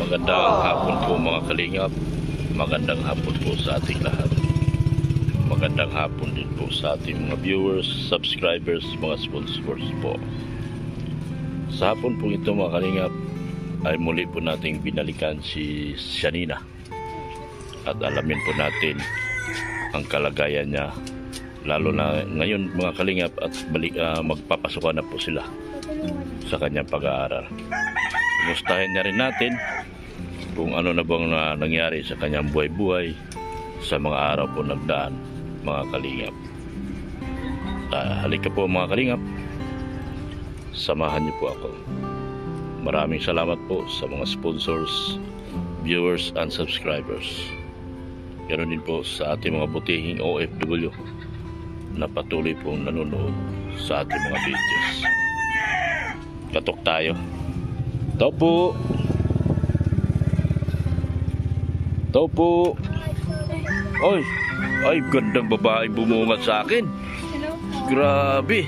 Magandang hapon po mga kalingap. Magandang hapon po sa ating lahat. Magandang hapon din po sa ating mga viewers, subscribers, mga sponsors po. Sa hapon po ito mga kalingap ay muli po nating binalikan si Shanina. At alamin po natin ang kalagayan niya. Lalo na ngayon mga kalingap at magpapasukan na po sila sa kanyang pag-aaral. Kumustahin na rin natin kung ano na bang nangyari sa kanyang buhay-buhay sa mga araw po nagdaan mga kalingap. Halika po mga kalingap, samahan niyo po ako. Maraming salamat po sa mga sponsors, viewers and subscribers. Ganoon din po sa ating mga butihing OFW na patuloy pong nanonood sa ating mga videos. Katok tayo. Tao po. Tao po. Oy, ay gandang babae bumungat sa akin. Hello po. Grabe.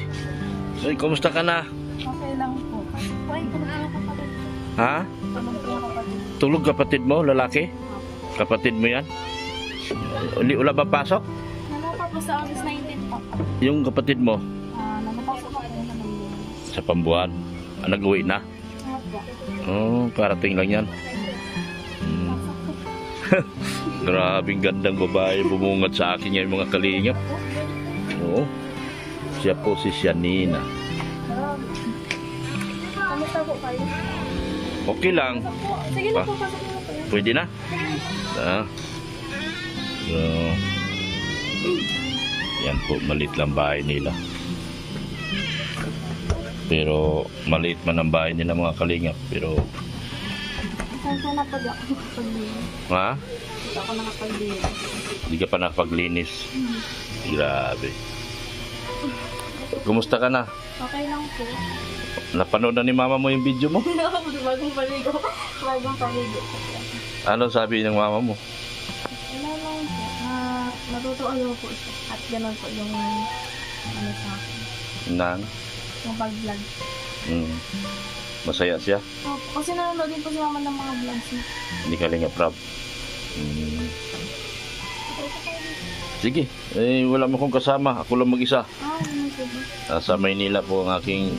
Ay, kumusta ka na? Okay lang po. Ay, tulog yung kapatid ko. Ha? Tulog yung kapatid. Tulog kapatid mo, lalaki? Kapatid mo yan? Hindi wala ba pasok? Nanopa po sa August 19 po. Yung kapatid mo Nanapasok po sa Manila. sa Pambuan, nag-uwi na? Opo. Oh, karating lang yan. Grabing gandang babae bumungat sa akin ngayon mga kalingap. Oo. Siya po si Shanina. Kamusta po kayo? Okay lang. Sige na po, pasok na po. Pwede na? So, yan po, maliit lang bahay nila. Pero maliit man ang bahay nila mga kalingap. Pero Saan ka nakapag-linis? ha? Hindi ako nakapag-linis. Hindi ka pa nakapaglinis. Grabe. Kumusta ka na? Okay lang po. Napanood na ni mama mo yung video mo? Bagong paligo. Bagong paligo. Ano sabi ng mama mo? Wala lang po. Natutuwa po siya. At gano'n po yung ano sa akin. Nang? Yung pag-vlog. Masaya siya? Opo, kasi nanonood din po si mama ng mga vlogs niya. Hindi ka linga proud. Sige, wala mo kong kasama. Ako lang mag-isa. Ano po ba? Sa Maynila po ang aking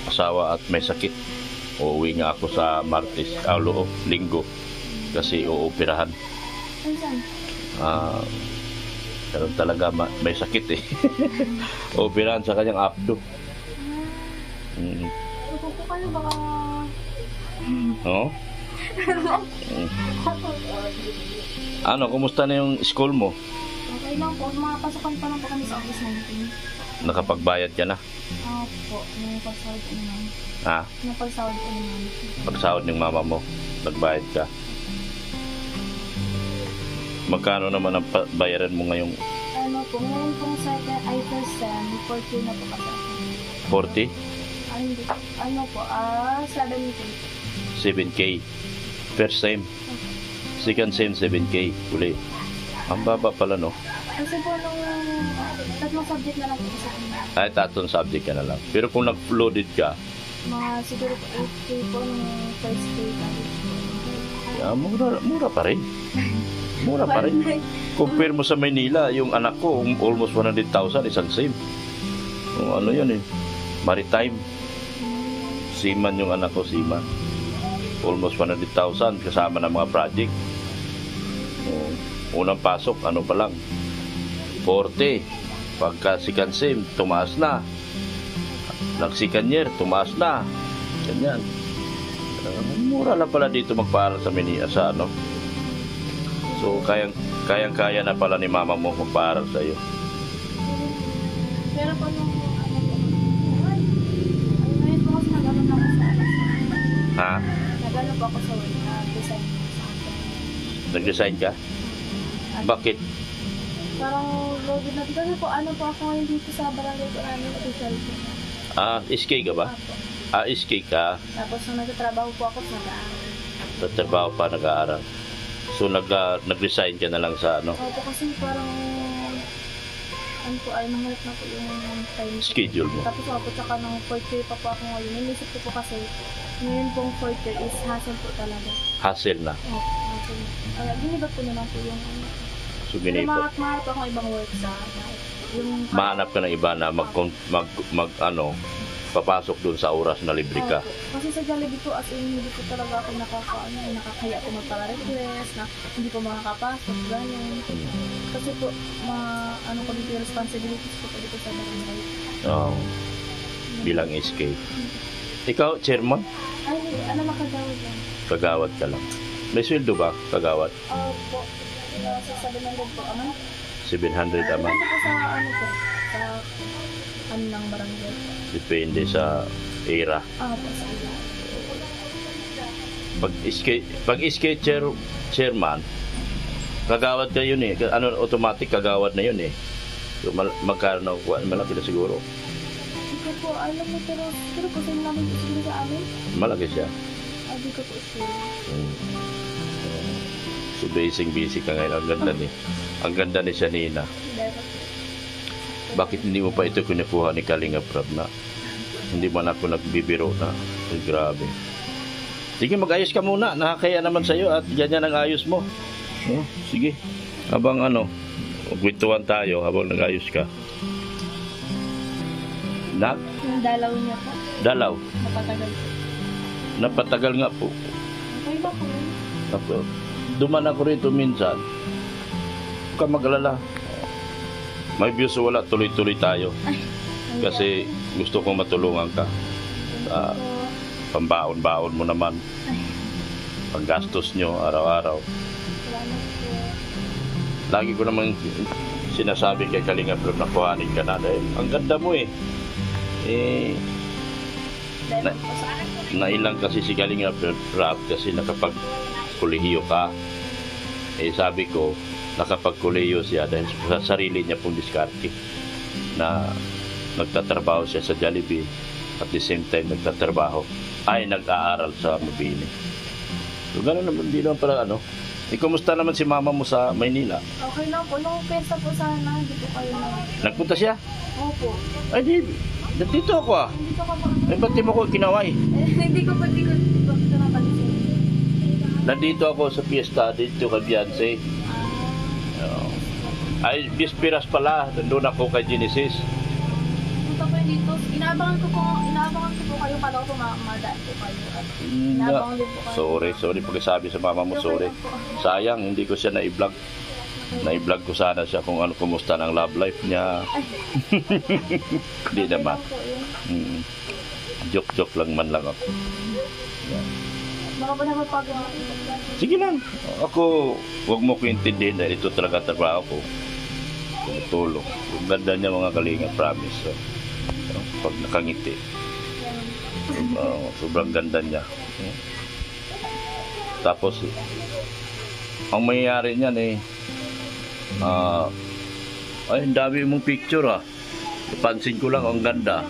asawa at may sakit. Uuwi nga ako sa Martes, Linggo. Kasi uupirahan. Saan? Pero talaga may sakit eh. Uupirahan sa kanyang abdo. Ano po kayo baka... Oh? Ano, kumusta na yung school mo? Okay lang po. Makapasukan pa lang po kami sa August 19. Nakapagbayad ka na? Po. Yung pagsahod ko naman. Ha? Yung pagsahod ko naman. Pagsahod ng mama mo, nagbayad ka? Magkano naman ang bayaran mo ngayong Ano po, ngayon pong second, ay first sem, 4K na po kasi. 40? Ay, hindi. Ano po, 7K. 7K. First time. Second time, 7K. Uli. Ang baba pala, no? Kasi po nung tatlong subject na lang po sa kanya. Ay, tatlong subject ka na lang. Pero kung nag-loaded ka, Mga siguro po 8K po nung first day. mura pa rin. Mura pa rin. Compare mo sa Maynila, yung anak ko, almost 100,000, isang sim. Ano yun eh? Maritime. Seaman yung anak ko, seaman. Almost 100,000 kasama ng mga project. Unang pasok, ano pa lang? 40. Pagka second sim, tumaas na. Nag-second year, tumaas na. Ganyan. Mura lang pala dito magpaaral sa Maynila, sa ano. So, kayang-kaya na pala ni mama mo magpaaral sa iyo. Pero po nung ano po, ngayon po kasi nag-ano na ako sa Ha? nag-ano po ako sa design sa akin. Nag-resign ka? Bakit? Parang loaded na. Kasi po ano po ako ngayon dito sa barangay ko namin official po. SK ka ba? Apo. SK ka. Tapos nung nagtatrabaho po ako sa nag-aaral. Tatrabaho pa, nag-aaral. So, nag-resign ka na lang sa ano? Opo kasi parang ano po ay mahirap na po yung time ko. Schedule mo. Tapos ako po tsaka nung 4th year pa po ako ngayon. Inisip ko po kasi ngayon pong 4th year is hassle po talaga. Hassle na. Oo, hassle. Kaya ginibat ko naman po yung ano. So, Pero ginipot. mahanap akong ibang work sa yung Mahanap ka ng iba na papasok dun sa oras na libre ka. Opo. Kasi sa Jollibee po, as in, hindi po talaga ako nakakaya po magpala-request, na hindi po makakapasok, gano'n. Kasi po, ano ko dito yung responsibilities po dito sa barangay. Oo. Bilang SK. Ikaw, chairman? Ay, hindi, ano makagawad lang? Kagawad ka lang. May sweldo ba, kagawad? Po, sa 700 po, aman? 700 a month. Dito po sa, ano po, sa, ano ng barangay. Depende sa era. Po, sa ila. Pag SK chairman, kagawad ka yun eh. Ano, automatic kagawad na yun eh. So, magkano, malaki na siguro. Hindi ko po, alam mo, pero po sa namin siguro sa amin. Malaki siya. Hindi ko po sure. So, busy ka ngayon. Ang ganda ni Shanina. Bakit hindi mo pa ito kinukuha ni Kalinga Prab na? Hindi man ako nagbibiro na. Ay, grabe. Sige, mag-ayos ka muna. Nakakaya naman sa'yo at ganyan ang ayos mo. Oh, sige. Habang kwentuhan tayo habang nag-ayos ka. Yung dalaw niya po. Dalaw. Napatagal po. Napatagal nga po. Okay ba po yun? Tapos, duman ako rito minsan. Huwag ka mag-alala. May views wala, tuloy-tuloy tayo. Kasi gusto kong matulungan ka. Pambaon-baon mo naman. Panggastos nyo araw-araw. Salamat po. Lagi ko naman sinasabi kay Kalinga Prab na kuhanin ka na dahil ang ganda mo eh. Dahil po sa akin po. Nailang kasi si Kalinga Prab kasi nakapag-kulihiyo ka. Sabi ko, nakapag-kulihiyo siya dahil sa sarili niya pong diskarte na nagtatrabaho siya sa Jollibee at the same time nag-aaral sa Mabini. So gano'n naman, di naman pala kumusta naman si mama mo sa Maynila? Okay lang po. Nung pesta po sana, hindi po kayo Nagpunta siya? Opo. Ay di, dito ako ah. Hindi ko pa Ay ba't di mo ko kinaway? Hindi ko napansin. Nandito ako sa fiesta, dito kay Beyonce. Ay, Bispiras pala, nandun ako kay Genesis. Punta po dito. Inaabangan ko po kayo. Kala ko madaan po kayo. At inaabangan din po kayo. Sorry pagkasabi sa mama mo, sorry. Sayang, hindi ko siya na-vlog. Na-vlog ko sana siya kung kumusta ng love life niya. Hindi naman. Joke lang man lang ako. Baka pa napapagod ako. Sige lang. Ako, huwag mo ko intindihin dahil ito talaga trabaho ko. Tumutulong. Ang ganda niya mga Kalinga, promise. Pag nakangiti. Sobrang ganda niya. Tapos, ang mangyayari niyan ay, ang dami mong picture ah. Pansin ko lang, ang ganda.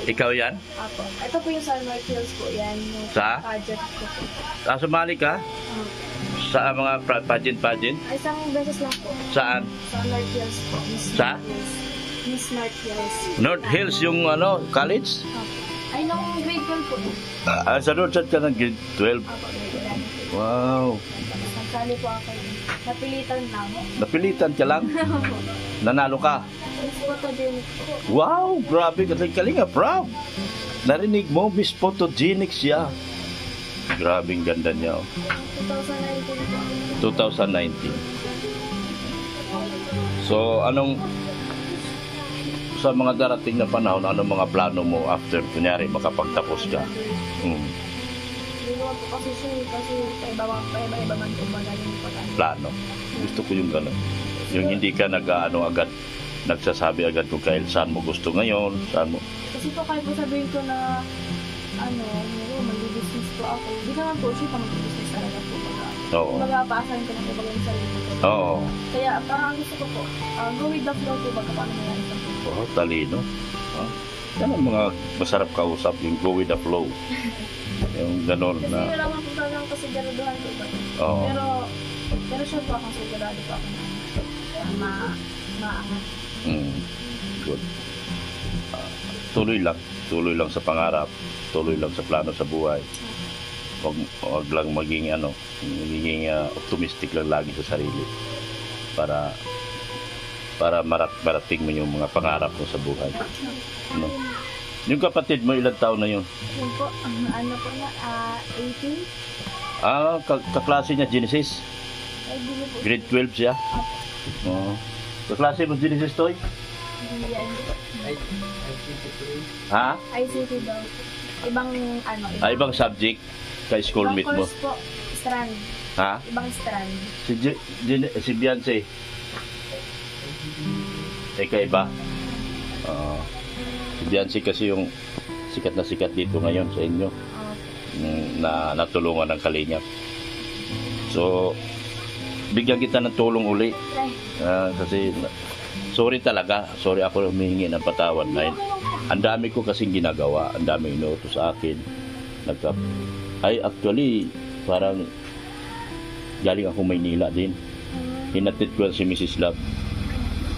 Ikaw yan? Apo. Ito po yung Sunlight Hills po yan. Yung Sa? pageant ko po. Sumali ka? Sa mga pageant? Ay, isang beses lang po. Saan? Sunlight Hills po. Sa? Miss North Hills. North Hills yung college? Apo. Ay, nung grade 12 po. Sa North Side ka ng grade 12? Apo, grade 11 po. Wow. Tapos nagsali po ako. Napilitan lang. Napilitan ka lang? Nanalo ka? Miss Photogenic po. Wow, grabe ka Kalinga, proud. Narinig mo, Miss Photogenic siya. Grabing ganda niya. 2019 po. 2019. So, sa mga darating na panahon, anong mga plano mo after, kunyari, makapagtapos ka? Hindi naman po kasi siya kasi iba-iba man po magaling po tayo. Plano. Gusto ko yung gano'n. Yung hindi ka agad, nagsasabi agad kung saan mo gusto ngayon, saan mo. Kasi po kahit po sabihin ko na mag-business po ako. Hindi naman po siya mag-business talaga po. Oo. Mag-aapasan ko na po baga yung sarili ko. Oo. Kaya parang gusto ko po, go with the flow po baga paano nangyari sa po. Oh, talino. Yan ang mga masarap kausap, yung go with the flow. Yung gano'n Kasi na. yun lang po talagang kasiguraduhan ko ba. Oo. Pero sure po akong sigurado po ako na maangat. Good. Tuloy lang sa pangarap, tuloy lang sa plano sa buhay. Wag lang maging optimistic lang lagi sa sarili para marating mo yung mga pangarap mo sa buhay. No? Yung kapatid mo, ilang taon na yun? Yun po, ano po na, 18. Kaklase niya Genesis? Ay, hindi po. Grade 12 siya? Oo. Kaklase mo Genesis, Toy? Hindi yan po. Ha? ICT daw po. Ibang, Ibang subject kay schoolmate ibang mo? course po, strand. Ha? Ibang strand. Si Beyonce? Iba? Si Beyonce kasi yung sikat na sikat dito ngayon sa inyo. Na natulungan ng Kalingap. So, bigyan kita ng tulong uli. Kasi, sorry ako humihingi ng patawad. Ang dami ko kasing ginagawa, ang dami inuutos sa akin. Actually, parang galing ako Maynila din. Hinatid ko si Mrs. Love,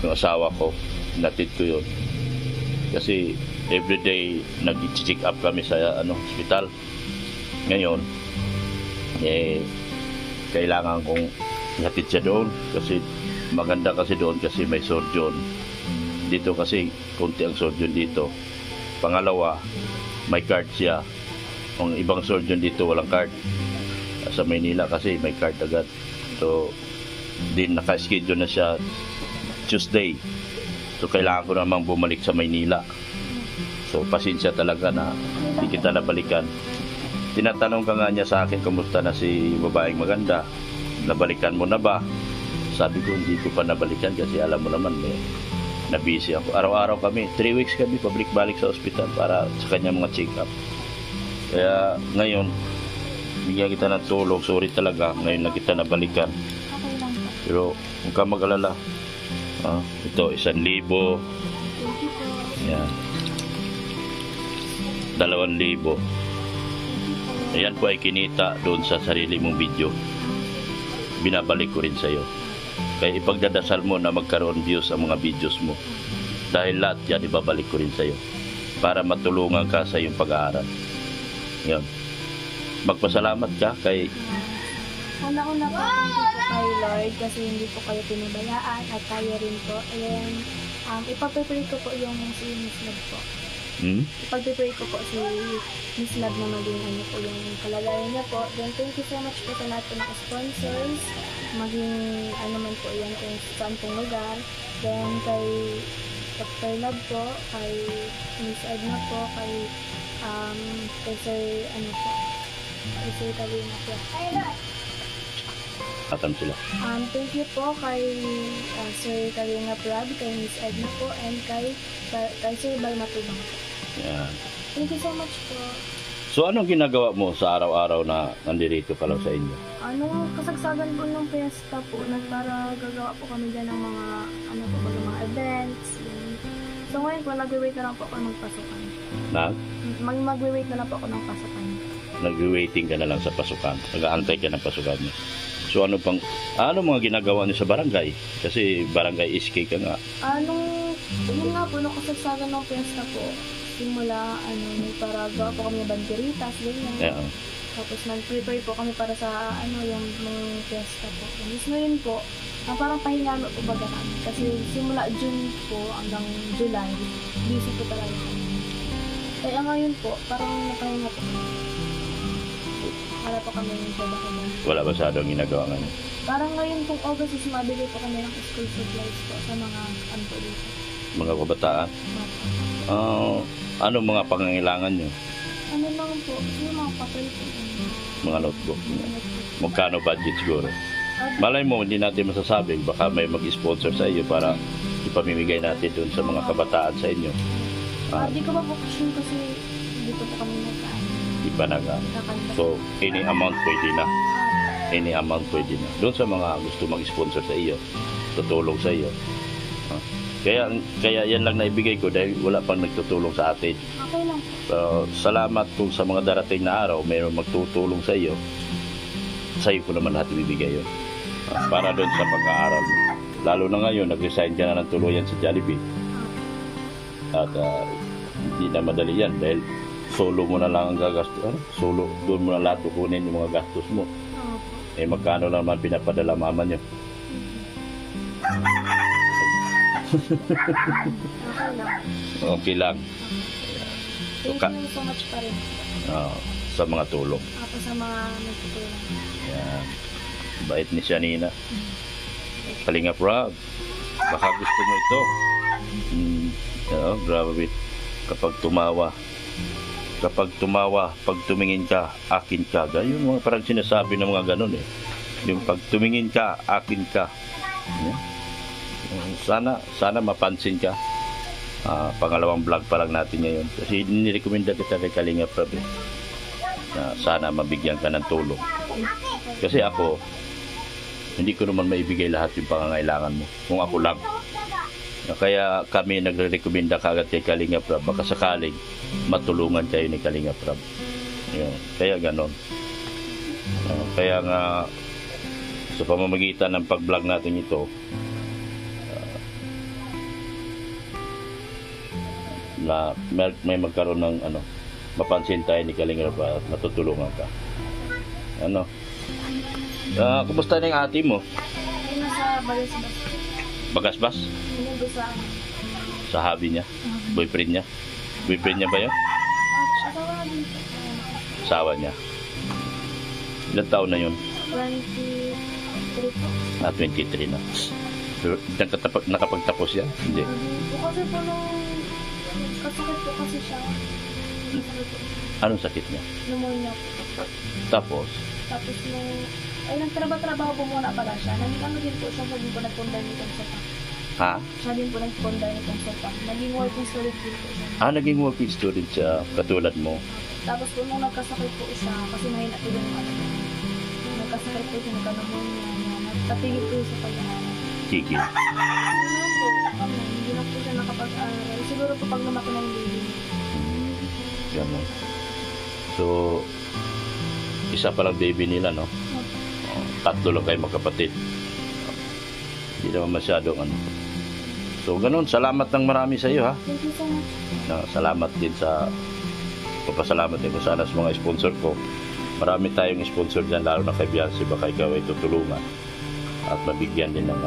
yung asawa ko. Hinatid ko yun. Kasi everyday nag-check up kami sa hospital. Ngayon, kailangan kong ihatid siya doon kasi maganda kasi doon kasi may surgeon. Dito kasi konti ang surgeon dito. Pangalawa, may card siya. Ang ibang surgeon dito walang card. Sa Maynila kasi may card agad. So, din naka-schedule na siya Tuesday. So, kailangan ko namang bumalik sa Maynila. So, pasensya talaga na hindi kita nabalikan. Tinatanong ka nga niya sa akin, kumusta na si babaeng maganda? Nabalikan mo na ba? Sabi ko, hindi ko pa nabalikan kasi alam mo naman, na-busy ako. Araw-araw kami, 3 weeks kami pabalik-balik sa ospital para sa kanyang mga check-up. Kaya ngayon, bigyan kita ng tulong. Sorry talaga, ngayon na kita nabalikan. Okay lang po. Pero huwag ka mag-alala. Ito, 1,000. Thank you po. Yan. 2,000. Ayan po ay kinita doon sa sarili mong video. Binabalik ko rin sa iyo. Kaya ipagdadasal mo na magkaroon views ang mga videos mo. Dahil lahat yan ibabalik ko rin sa iyo. Para matulungan ka sa iyong pag-aaral. Yan. Magpasalamat ka kay... Una-una po, thank you po kay Lord kasi hindi po kayo pinabayaan at tayo rin po. Ayan, ipapipray ko po yung si Miss Love po. Ipagpipray ko po si Miss Love na maging po yung kalagayan niya po. Then thank you so much po sa lahat po ng sponsors. Maging man po yan kung saan pong lugar. Then kay Dr. Love po, kay Miss Edna po, kay Sir po, kay Sir Kalina po. Atam sila. Thank you po kay Sir Kalina Prab, kay Miss Edna po, and kay Sir Balmatubang po. Yan. Thank you so much po. So, anong ginagawa mo sa araw-araw na nandito ka lang sa inyo? Kasagsagan po ng piyesta po, para gagawa po kami dyan ng mga, mga events. So, ngayon po, nag-wait na lang po ako ng pasukan. Mag-wait na lang po ako ng pasukan. Nag-waiting ka na lang sa pasukan. Nag-aantay ka ng pasukan niyo. So, ano mga ginagawa niyo sa barangay? Kasi barangay SK ka nga. Yun nga po, nakasagsagan ng piyesta po. Simula, para gawa po kami ng banderitas, ganyan. Yeah. Tapos nag-prepare po kami para sa, yung mga piyesta po. Tapos ngayon po, parang pahinga po baga kami. Kasi simula June po hanggang July, busy po talaga kami. Kaya ngayon po, parang napahinga po kami. Para po kami yung trabaho. Wala masyadong ginagawa ngayon? Parang ngayon pong August is mabili po kami ng school supplies po sa mga dito. Mga kabataan? Ano mga pangangailangan nyo? Lang po, yung mga papel po. Mga notebook. Magkano budget siguro? Malay mo, hindi natin masasabi. Baka may mag-sponsor sa iyo para ipamimigay natin doon sa mga kabataan sa inyo. Hindi ko pa po kasi dito po kami nagkaan. Iba na nga. So, any amount pwede na. Any amount pwede na. Doon sa mga gusto mag-sponsor sa iyo, tutulong sa iyo. Kaya yan lang naibigay ko dahil wala pang nagtutulong sa atin. Okay lang. Salamat kung sa mga darating na araw mayroong magtutulong sa iyo. Sa iyo ko naman lahat ibibigay yun. Para doon sa pag-aaral mo. Lalo na ngayon, nag-resign ka na ng tuluyan sa Jollibee. At hindi na madali yan dahil solo mo na lang ang gagastos. Solo, doon mo na lahat kukunin yung mga gastos mo. Eh magkano naman pinapadala mama niyo? Okay lang. Thank you so much pa rin. Sa mga tulong. Ako sa mga nagtutulong. Yan. Bait ni Shanina. Kalingap Rob. Baka gusto mo ito. Grabe. Kapag tumawa, pag tumingin ka, akin ka. Yung mga parang sinasabi ng mga ganun eh. Yung pag tumingin ka, akin ka. Sana mapansin ka. Pangalawang vlog pa lang natin ngayon. Kasi nirekomenda kita kay Kalingap Rob eh. Sana mabigyan ka ng tulong. Kasi ako, hindi ko naman maibigay lahat yung pangangailangan mo. Kung ako lang. Kaya kami nagre-recommenda kagad kay Kalingap Rob. Baka sakaling matulungan kayo ni Kalingap Rob. Kaya ganon. Kaya nga sa pamamagitan ng pag-vlog natin ito, na may magkaroon ng mapansin tayo ni Kalingap Rob at matutulungan ka. Kumusta na yung ate mo? Ay, nasa Bagasbas. Bagasbas? Hindi sa Sa hobby niya? Boyfriend niya? Boyfriend niya ba yun? Asawa niya. Ilang taon na yun? 23 po. 23 na. Nakapagtapos yan? Hindi. Kasi po nung kasakit po kasi siya. Anong sakit niya? Pneumonia po. Tapos nung nagtrabaho po muna pala siya. Naging din po siya, sabi po nagpunday nitong sopa. Ha? Siya din po nagpunday nitong sopa. Naging working student din po siya. Naging working student siya, katulad mo. Tapos po nung nagkasakit po siya, kasi mahina po yung nagkasakit po siya, nagka-pneumonia. Nagpatigil po sa pag-aaral. Tigil. Hindi na po siya nakapag-aaral. Siguro po pag lumaki na yung baby. Gano'n. So, isa pa lang baby nila, no? Tatlo lang kayo magkapatid. Hindi naman masyadong So, ganun. Salamat ng marami sa iyo, ha? Thank you so much. Salamat din papasalamat din ko sana sa mga sponsor ko. Marami tayong sponsor dyan, lalo na kay Biancy. Baka ikaw ay tutulungan at mabigyan din ng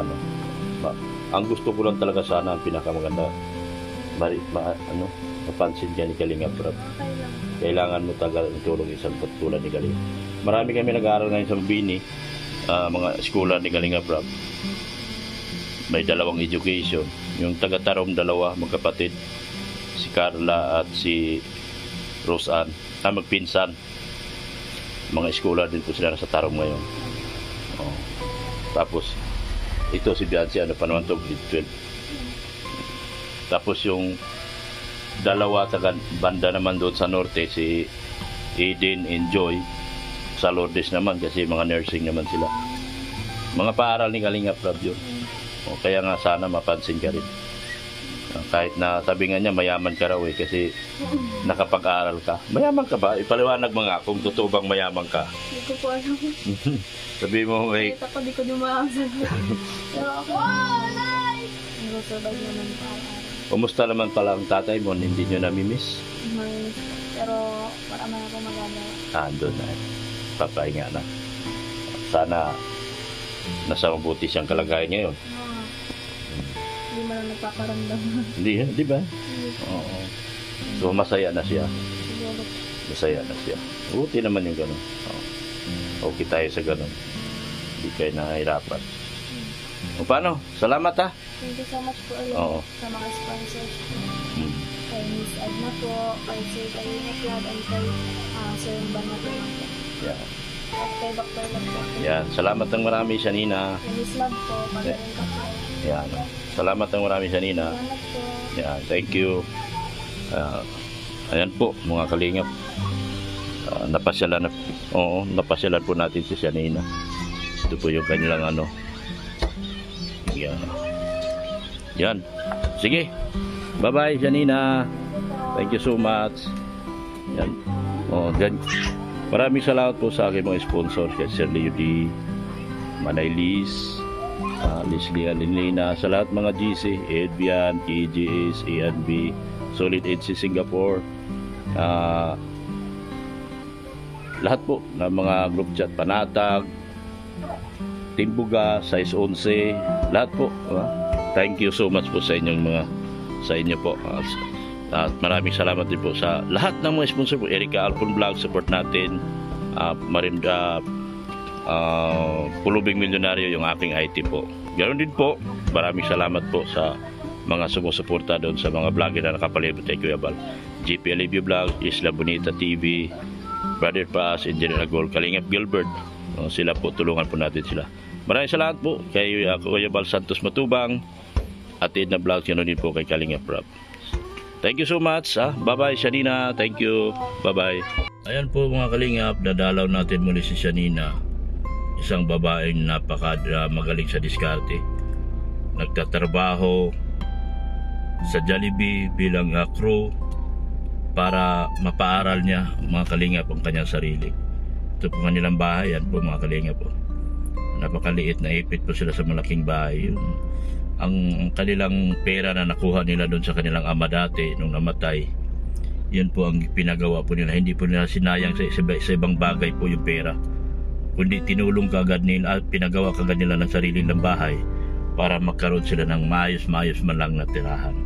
ang gusto ko lang talaga sana, ang pinakamaganda, mapansin dyan ni Kalingap Rob. Kailangan mo tagal ng tulong isang tulad ni Kalingap. Marami kami nag-aaral ngayon sa Mabini, mga eskwela ni Kalingap Rob. May dalawang education. Yung taga-Tarom, dalawa, magkapatid. Si Carla at si Roseanne. Magpinsan. Mga eskwela din po sila sa Tarom ngayon. Tapos, ito si Biancy, pa naman ito, grade 12. Tapos yung dalawa taga banda naman doon sa norte, si Aiden and Joy, sa Lourdes naman kasi mga nursing naman sila. Mga paaral ni Kalingap Rob yun. Kaya nga sana mapansin ka rin. Kahit na sabi nga niya mayaman ka raw kasi nakapag-aral ka. Mayaman ka ba? Ipaliwanag mo nga kung totoo bang mayaman ka. Hindi ko po alam. Sabi mo may... Kahit ako di ko dumaasal. Pero ako, nag-survive naman pa. Kumusta naman pala ang tatay mo? Hindi nyo namimiss? Pero marami na akong magagawa. Doon na. Papahinga na. Sana nasa mabuti siyang kalagayan ngayon. Hindi mo lang nagpaparamdam. Hindi, di ba? Oo. So masaya na siya. Masaya na siya. Buti naman yung ganun. Okay tayo sa ganun. Hindi kayo nahihirapan. O paano? Salamat, ha? Thank you so much po ulit sa mga sponsors. Kay Miss Edna po, kay Sir Kalingap Rob, and kay Sir Bana po. Yeah. At kay Dr. Love po. Yan. Salamat ng marami, Shanina. Kay Miss Love po, pagaling ka po. Yan. Salamat ng marami, Shanina. Salamat po. Yan. Thank you. Ayan po, mga kalingap. Napasyalan po natin si Shanina. Ito po yung kanilang Yan. Yan. Sige. Bye-bye, Janina. Thank you so much. Yan. Maraming salamat po sa aking mga sponsor. Kay Sir Leo D, Manay Liz, Leslie Alinlina, sa lahat mga GC, Edvian, TGS, ANB, Solid Edge Singapore, lahat po ng mga group chat, Panatag, Timbuga, Size 11, lahat po. Thank you so much po sa inyo po. At maraming salamat din po sa lahat ng mga sponsor po. Erica Alpon Vlog, support natin. Marinda Pulubing Milyonaryo, yung aking IT po. Ganoon din po, maraming salamat po sa mga sumusuporta doon sa mga vlogger na nakapalibot kay Kuya Bal. GP Alivio Vlog, Isla Bonita TV, Brother Paz, Engineer Agol, Kalingap Gilbert. Sila po, tulungan po natin sila. Maraming salamat po kay Kuya Bal Santos Matubang at Edna Vlog, ganoon din po kay Kalingap Rob. Thank you so much. Bye-bye, Shanina. Thank you. Bye-bye. Ayan po mga Kalingap, dadalaw natin muli si Shanina. Isang babaeng magaling sa diskarte. Nagtatrabaho sa Jollibee bilang crew para mapaaral niya mga Kalingap ang kanyang sarili. Ito po kanilang bahay. Yan po mga Kalingap po. Napakaliit na ipit po sila sa malaking bahay. Ang kanilang pera na nakuha nila doon sa kanilang ama dati nung namatay, yun po ang pinagawa po nila. Hindi po nila sinayang sa ibang bagay po yung pera, kundi tinulong kagad nila at pinagawa kagad nila ng sarili ng bahay para magkaroon sila ng maayos man lang na tirahan.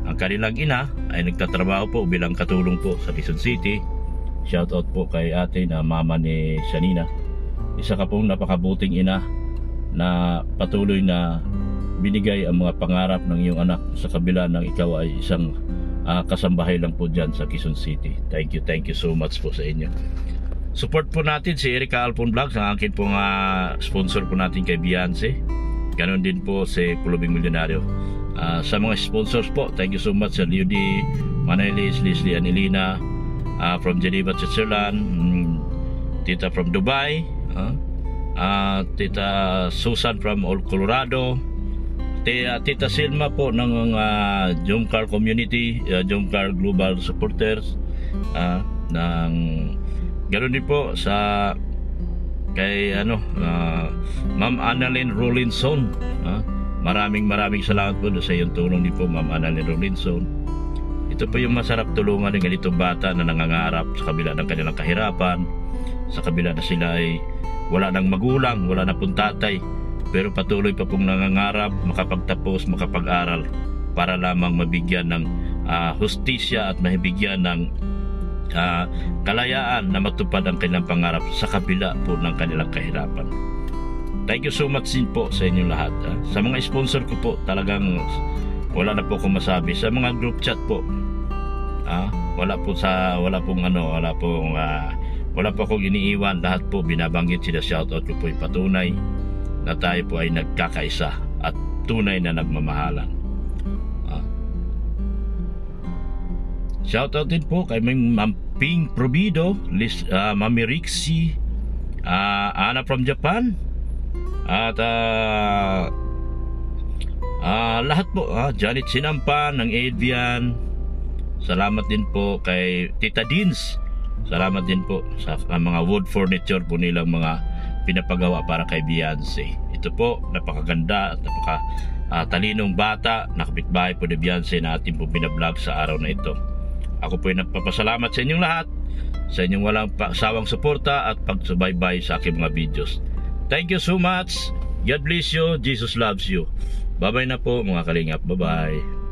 Ang kanilang ina ay nagtatrabaho po bilang katulong po sa Quezon City. Shout out po kay ate na mama ni Shanina. Isa ka pong napakabuting ina na patuloy na binigay ang mga pangarap ng iyong anak sa kabila ng ikaw ay isang kasambahay lang po dyan sa Quezon City. Thank you so much po sa inyo. Support po natin si Erica Alpon Vlogs, ang akin pong sponsor po natin kay Beyonce. Ganon din po si Pulubing Milyonaryo. Sa mga sponsors po, thank you so much sa Liudi Manelis, Leslie Anilina from Geneva, Switzerland, Tita from Dubai, Tita Susan from Colorado, Tita Silma po ng Jomcar Community, Jomcar Global Supporters, ganoon din po sa kay Ma'am Annalyn Rollinson. Maraming salamat po sa iyong tulong din po, Ma'am Annalyn Rollinson. Ito po yung masarap tulungan ng ganitong bata na nangangarap sa kabila ng kanilang kahirapan, sa kabila na sila ay wala nang magulang, wala na pong tatay, pero patuloy pa pong nangangarap, makapagtapos, makapag-aral para lamang mabigyan ng hustisya at mabigyan ng kalayaan na matupad ang kanilang pangarap sa kabila po ng kanilang kahirapan. Thank you so much din po sa inyong lahat. Sa mga sponsor ko po, talagang wala na po akong masabi. Sa mga group chat po, wala po akong iniiwan. Lahat po binabanggit sila. Shoutout ko po yung patunay na tayo po ay nagkakaisa at tunay na nagmamahalan. Shoutout din po kay Ma'am Ping Probido, Mami Rixie, Ana from Japan, at lahat po, Janet Sinampan ng Edvian. Salamat din po kay Tita Dins. Salamat din po sa mga wood furniture po nilang mga pinapagawa para kay Beyonce. Ito po, napakaganda at napakatalinong bata na kapitbahay po ni Beyonce na ating po binablog sa araw na ito. Ako po ay nagpapasalamat sa inyong lahat, sa inyong walang sawang suporta at pagsubaybay sa aking mga videos. Thank you so much. God bless you. Jesus loves you. Bye-bye na po mga Kalingap. Bye-bye.